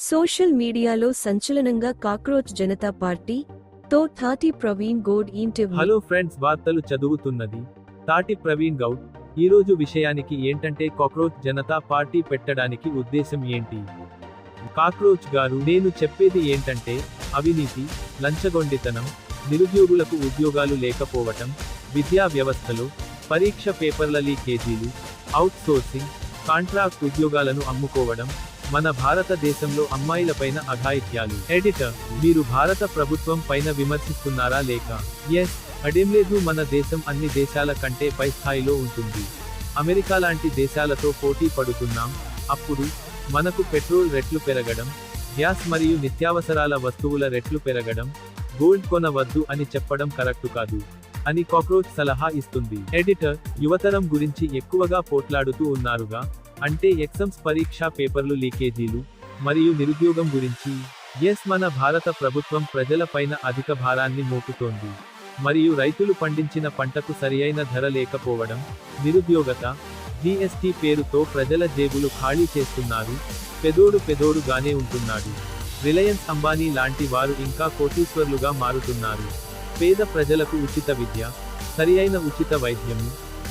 Social మీడియాలో సంచలనంగా cockroach Janata party తో Thati Praveen Goud interview. Hello friends, వార్తలు చదువుతున్నది తాటి ప్రవీణ్ గౌడ్. ఈరోజు విషయానికి ఏంటంటే కాక్రోచ్ జనతా పార్టీ పెట్టడానికి ఉద్దేశం ఏంటి? కాక్రోచ్ గారు, నేను చెప్పేది ఏంటంటే అవినీతి, లంచగొండితనం, నిరుద్యోగులకు ఉద్యోగాలు లేకపోవటం, విద్యా వ్యవస్థలో పరీక్ష పేపర్ల లీకేజీలు, అవుట్ సోర్సింగ్, కాంట్రాక్ట్ ఉద్యోగాలను అమ్ముకోవడం, మన భారతదేశంలో అమ్మాయిలపైన అఘాయిత్యాలు. ఎడిటర్, మీరు భారత ప్రభుత్వం పైన విమర్శిస్తున్నారా లేక? ఎస్, అడేంలేదు. మన దేశం అన్ని దేశాల కంటే పై స్థాయిలో ఉంటుంది. అమెరికా లాంటి దేశాలతో పోటీ పడుతున్నాం. అప్పుడు మనకు పెట్రోల్ రెట్లు పెరగడం, గ్యాస్ మరియు నిత్యావసరాల వస్తువుల రెట్లు పెరగడం, గోల్డ్ కొనవద్దు అని చెప్పడం కరెక్టు కాదు అని కాక్రోచ్ సలహా ఇస్తుంది. ఎడిటర్, యువతరం గురించి ఎక్కువగా పోట్లాడుతూ ఉన్నారుగా, అంటే ఎగ్జామ్స్ పరీక్షా పేపర్లు లీకేజీలు మరియు నిరుద్యోగం గురించి. ఎస్, మన భారత ప్రభుత్వం ప్రజల పైన అధిక భారాన్ని మోపుతోంది మరియు రైతులు పండించిన పంటకు సరియైన ధర లేకపోవడం, నిరుద్యోగత, జీఎస్టీ పేరుతో ప్రజల జేబులు ఖాళీ చేస్తున్నారు. పెదోడుగానే ఉంటున్నాడు. రిలయన్స్ అంబానీ లాంటి వారు ఇంకా కోటీశ్వర్లుగా మారుతున్నారు. పేద ప్రజలకు ఉచిత విద్య, సరియైన ఉచిత వైద్యము,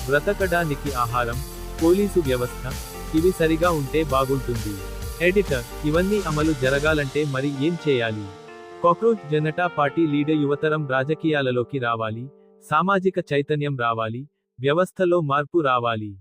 బ్రతకడానికి ఆహారం, పోలీసు వ్యవస్థ, ఇవి సరిగా ఉంటే బాగుంటుంది. ఎడిటర్, ఇవన్నీ అమలు జరగాలంటే మరి ఏం చేయాలి? కాక్రోచ్ జనతా పార్టీ లీడర్ యువతరం రాజకీయాలలోకి రావాలి, సామాజిక చైతన్యం రావాలి, వ్యవస్థలో మార్పు రావాలి.